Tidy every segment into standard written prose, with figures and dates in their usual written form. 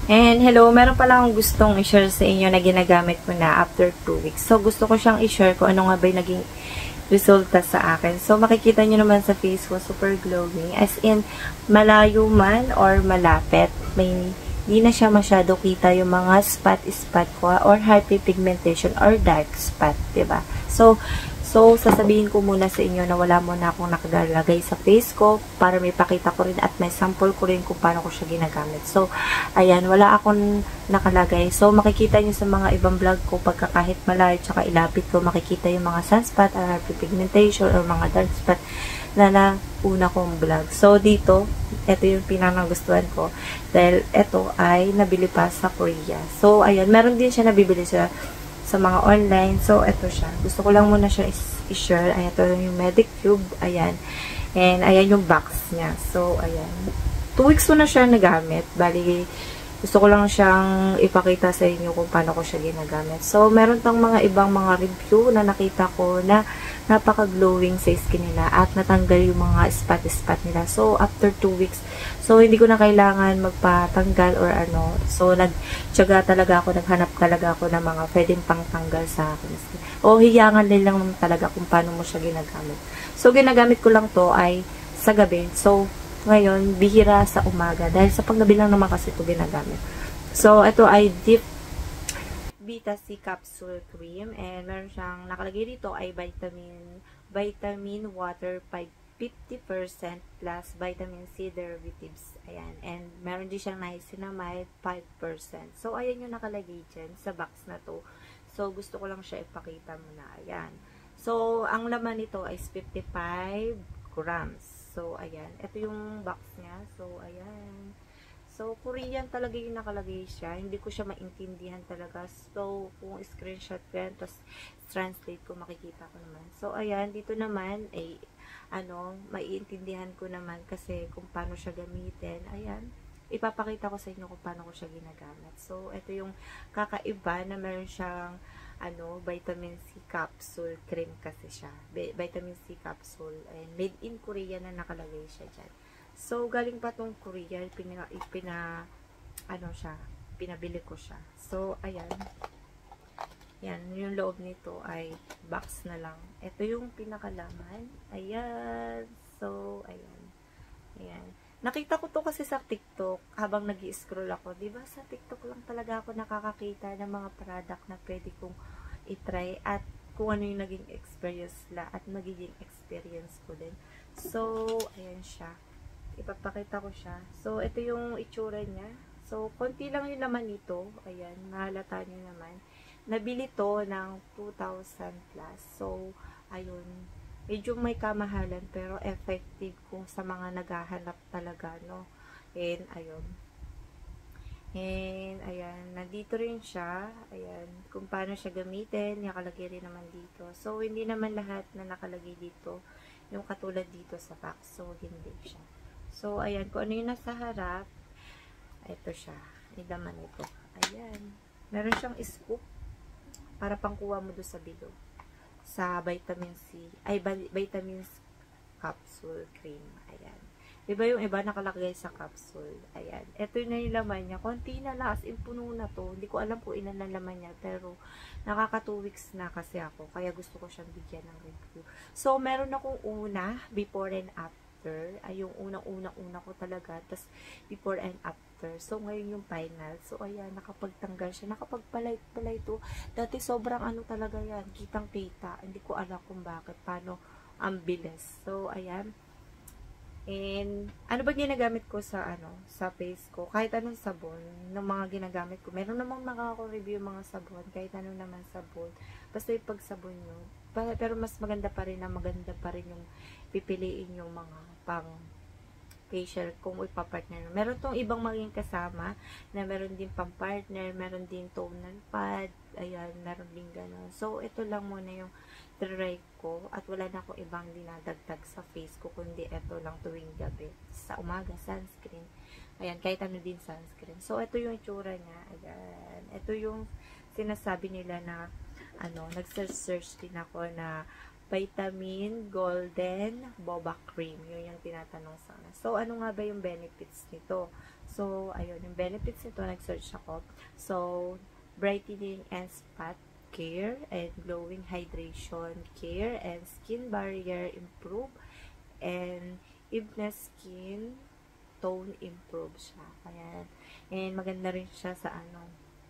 And hello, meron pala akong gustong i-share sa inyo na ginagamit ko na after 2 weeks. So, gusto ko siyang i-share kung ano nga ba yung naging resulta sa akin. So, makikita nyo naman sa face ko, super glowing. As in, malayo man or malapit, may hindi na siya masyado kita yung mga spot-spot ko or hyperpigmentation or dark spot, 'di ba? So, sasabihin ko muna sa inyo na wala muna akong nakagalagay sa face ko para may pakita ko rin at may sample ko rin kung paano ko siya ginagamit. So, ayan, wala akong nakalagay. So, makikita nyo sa mga ibang vlog ko pagka kahit malayo tsaka ilapit ko, makikita yung mga sunspot or hyperpigmentation or mga dark spot na nauna kong vlog. So, dito, ito yung pinanagustuhan ko dahil ito ay nabili pa sa Korea. So, ayan, meron din siya nabibili sa mga online. So, ito siya. Gusto ko lang muna siya i-share. Ayan, ito yung Medic Cube. Ayan. And, ayan yung box niya. So, ayan. 2 weeks ko na siya nagamit. Bali, gusto ko lang siyang ipakita sa inyo kung paano ko siya ginagamit. So, meron tang mga ibang mga review na nakita ko na napaka-glowing sa skin nila at natanggal yung mga spot-spot nila. So, after 2 weeks, so, hindi ko na kailangan magpatanggal or ano. So, nagtyaga talaga ako, naghanap talaga ako ng mga pwedeng pangtanggal sa akin. O, hiyangan din lang talaga kung paano mo siya ginagamit. So, ginagamit ko lang to ay sa gabi. So, ngayon, bihira sa umaga. Dahil sa paggabi lang naman kasi ito ginagamit. So, ito ay Deep Vita C Capsule Cream. And meron siyang, nakalagay dito ay vitamin water 50% plus vitamin C derivatives. Ayan. And meron din siyang niacinamide 5%. So, ayan yung nakalagay dyan sa box na to. So, gusto ko lang siya ipakita muna. Ayan. So, ang laman nito is 55 grams. So, ayan. Ito yung box niya. So, ayan. So, Korean talaga yung nakalagay siya. Hindi ko siya maintindihan talaga. So, kung screenshot ko yan, tapos translate ko, makikita ko naman. So, ayan. Dito naman, ay, maiintindihan ko naman kasi kung paano siya gamitin. Ayan. Ipapakita ko sa inyo kung paano ko siya ginagamit. So, ito yung kakaiba na meron siyang vitamin C capsule cream kasi siya. Vitamin C capsule. And made in Korea na nakalagay siya dyan. So, galing pa tong Korea. Pinabili ko siya. So, ayan. Yan, yung loob nito ay box na lang. Ito yung pinakalaman. Ayan. So, ayan. Ayan. Nakita ko to kasi sa TikTok habang nag-i-scroll ako. Diba sa TikTok lang talaga ako nakakakita ng mga product na pwede kong i-try at kung ano yung naging experience la at magiging experience ko din. So, ayan siya. Ipapakita ko siya. So, ito yung itsura niya. So, konti lang yung laman nito. Ayan, mahalata nyo naman. Nabili to ng 2,000 plus. So, ayun. Medyo may kamahalan pero effective kung sa mga naghahanap talaga, no? And, ayun. And, ayan. Nandito rin siya. Ayan. Kung paano siya gamitin. Nakalagay rin naman dito. So, hindi naman lahat na nakalagay dito yung katulad dito sa box. So, hindi siya. So, ayan. Kung ano yung nasa harap, ito siya. Ilaman ito. Ayan. Meron siyang scoop para pangkuha mo doon sa bilog. Sa vitamin C, ay vitamin capsule cream. Ayan. Diba yung iba nakalagay sa capsule? Ayan. Ito na yung laman niya. Konti na lang. As in, puno na to. Hindi ko alam kung ilan na laman niya. Pero, nakaka 2 weeks na kasi ako. Kaya gusto ko siyang bigyan ng review. So, meron akong una, before and after. Ay, yung unang-una ko talaga. Tapos, before and after. So, ngayon yung final. So, ayan, nakapagtanggal siya. Nakapagpalay to. Dati, sobrang talaga yan. Kitang-kita. Hindi ko alam kung bakit. Paano ang bilis. So, ayan. And, ano ba ginagamit ko sa, sa face ko? Kahit anong sabon, ng mga ginagamit ko. Meron namang makaka-review mga sabon, kahit anong naman sabon. Basta yung pagsabon nyo. Pero mas maganda pa rin yung pipiliin yung mga pang facial kung ipapartner. Meron tong ibang maging kasama na meron din pang partner, meron din tonal pad, ayan, meron din gano'n. So, ito lang muna yung try ko at wala na akong ibang dinadagdag sa face ko kundi ito lang tuwing gabi. Sa umaga, sunscreen. Ayan, kahit ano din sunscreen. So, ito yung itsura niya. Ayan. Ito yung sinasabi nila na nag-search din ako na Vitamin Golden Boba Cream. Yun yung tinatanong sana. So, ano nga ba yung benefits nito? So, ayun, yung benefits nito, nag-search ako. So, brightening and spot care and glowing hydration care and skin barrier improve and eveness skin tone improve siya. Ayan. And maganda rin siya sa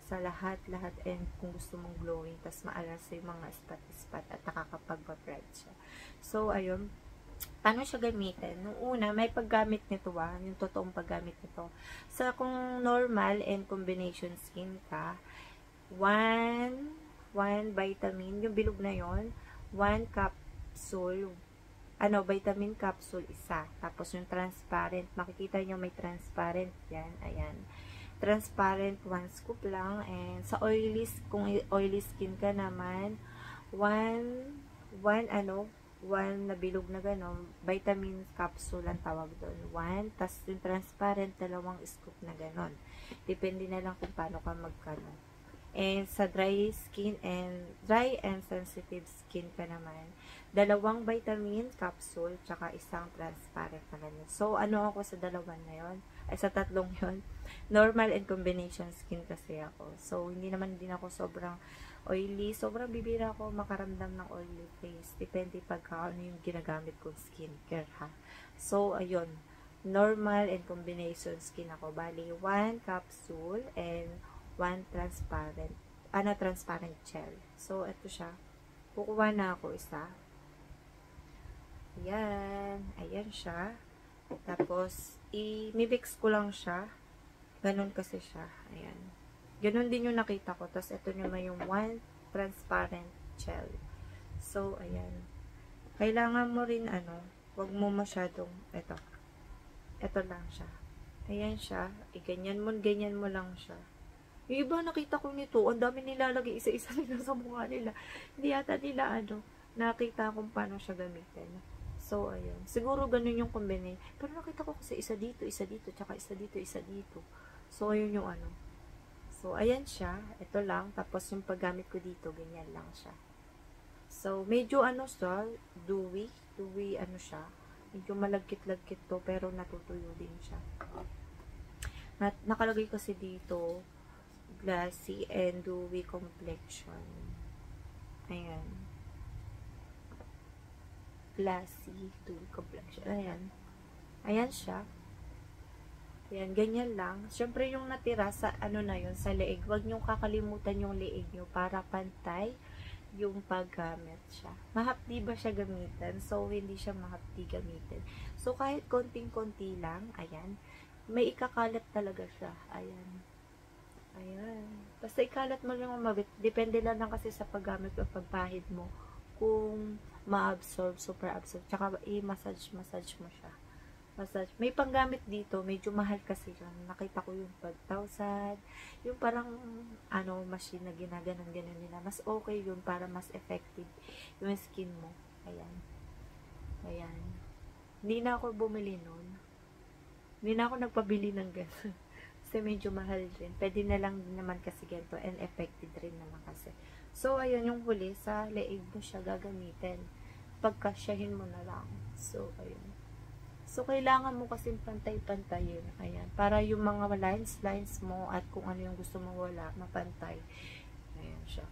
sa lahat-lahat and kung gusto mong glowing, tas maalas yung mga spot-spot at nakakapag-bright siya. So, ayun. Paano siya gamitin? Nung una, may paggamit nito yung totoong paggamit nito. Sa kung normal and combination skin ka, one vitamin, yung bilog na yon, 1 capsule, vitamin capsule, isa. Tapos yung transparent, makikita nyo may transparent yan, ayan. Transparent, 1 scoop lang. And sa kung oily skin ka naman, 1 na bilog na gano'n, vitamin capsule ang tawag doon. 1, tas yung transparent, 2 scoop na gano'n. Depende na lang kung paano ka magkano. And sa dry and sensitive skin ka naman, 2 vitamin capsule, tsaka 1 transparent na ganyan. So, ako sa 2 na yon, sa 3 yon, normal and combination skin kasi ako. So, hindi naman din ako sobrang oily. Sobrang bibira ako makaramdam ng oily face. Depende pagka ano yung ginagamit kong skincare, ha. So, ayun. Normal and combination skin ako. Bali, 1 capsule and 1 transparent, transparent gel. So, ito siya. Kukuha na ako isa. Ayan. Ayan siya. Tapos, i-mix ko lang siya. Ganon kasi siya. Ayan. Ganon din yung nakita ko. Tapos, ito naman yung 1 transparent gel. So, ayan. Kailangan mo rin, wag mo masyadong, ito lang siya. Ayan siya. Ganyan mo lang siya. Yung iba nakita ko nito, ang dami nilalagay isa-isa nila sa mukha nila. Hindi yata nila, nakita kung paano siya gamitin. So, ayun. Siguro ganun yung combination. Pero nakita ko kasi isa dito, tsaka isa dito. So, ayun yung So, ayan siya. Ito lang. Tapos, yung paggamit ko dito, ganyan lang siya. So, medyo siya, dewy. Dewy, siya. Medyo malagkit-lagkit to, pero natutuyo din siya. Nakalagay kasi dito, glassy and dewy complexion. Ayan. Glassy, dewy complexion. Ayan. Ayan siya. Ayan, ganyan lang. Siyempre, yung natira sa, sa leeg. Huwag niyong kakalimutan yung leeg niyo para pantay yung paggamit siya. Mahapdi ba siya gamitin? So, hindi siya mahapdi gamitin. So, kahit konting-konti lang, ayan, may ikakalat talaga siya. Ayan. Ayan. Basta ikalat mo lang mabit. Depende lang kasi sa paggamit o pagpahid mo. Kung ma-absorb, super absorb. Tsaka i-massage mo siya. Massage. May panggamit dito. Medyo mahal kasi yun. Nakita ko yung 5,000. Yung parang, machine na ginaganon nila. Mas okay yun para mas effective yung skin mo. Ayan. Ayan. Hindi na ako bumili nun. Hindi na ako nagpabili ng gano'n. Kasi medyo mahal din. Pwede na lang din naman kasi ganito and effective rin naman kasi. So, ayun yung huli. Sa leeg mo siya gagamitin. Pagkasyahin mo na lang. So, ayun. So, kailangan mo kasi pantay-pantayin. Ayan. Para yung mga lines mo at kung ano yung gusto mong wala, mapantay. Ayan siya.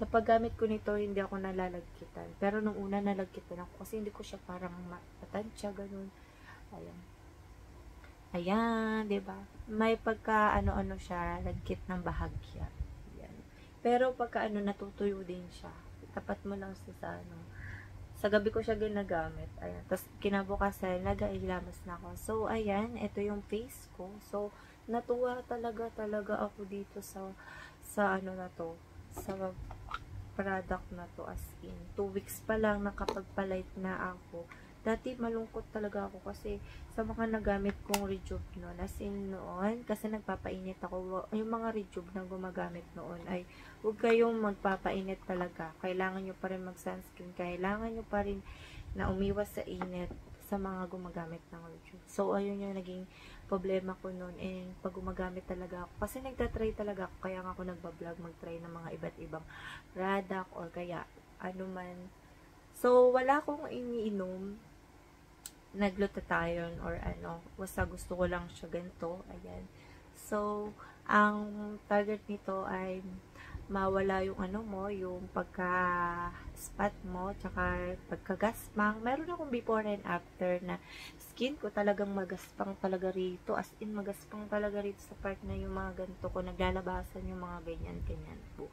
Sa paggamit ko nito, hindi ako nalalagkitan. Pero nung una, nalagkitan ako kasi hindi ko siya parang matansya, ganun. Ayan. Ayan, diba? May pagka siya, lagkit ng bahagya. Ayan. Pero pagka natutuyo din siya. Tapat mo lang sa sa gabi ko siya ginagamit. Ayan. Tapos kinabukasan, nag-ailamas na ako. So, ayan, ito yung face ko. So, natuwa talaga ako dito sa na to. Sa product na to, as in. 2 weeks pa lang nakapagpalight na ako. Dati malungkot talaga ako kasi sa mga nagamit kong Rejuve noon, as in noon, kasi nagpapainit ako. Yung mga Rejuve na gumagamit noon ay huwag kayong magpapainit talaga. Kailangan nyo pa rin mag-sunscreen. Kailangan nyo pa rin na umiwas sa init sa mga gumagamit ng Rejuve. So, ayun yung naging problema ko noon. And pag gumagamit talaga ako, kasi nagtatry talaga ako, kaya nga ako nagbablog, mag-try ng mga iba't ibang product or kaya ano man So, wala akong iniinom na glutathione or ano. Basta gusto ko lang siya ganito. Ayan. So, ang target nito ay mawala yung ano mo, yung pagka-spot mo, tsaka pagka-gaspang. Meron akong before and after na skin ko talagang magaspang talaga rito. As in, magaspang talaga rito sa part na yung mga ganito ko. Naglalabasan yung mga ganyan-ganyan po.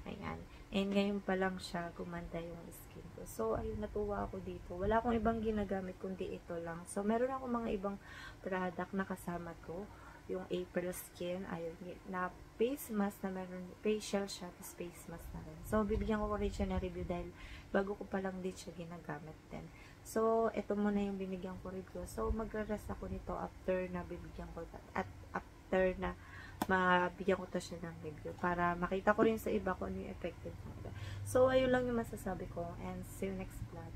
Ayan. And ngayon pa lang siya, gumanda yung skin ko. So, ayun, natuwa ako dito. Wala akong ibang ginagamit, kundi ito lang. So, meron akong mga ibang product na kasama ko. Yung April Skin, ayun, na face mask na meron, facial siya, tapos face mask na rin. So, bibigyan ko rin siya na review dahil bago ko pa lang din siya ginagamit din. So, ito muna yung binigyan ko review. So, magre-rest ako nito after na bibigyan ko, at after na mabigyan ko to siya ng review para makita ko rin sa iba kung ano yung effective nito. So, ayun lang yung masasabi ko and see you next vlog.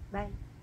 Bye!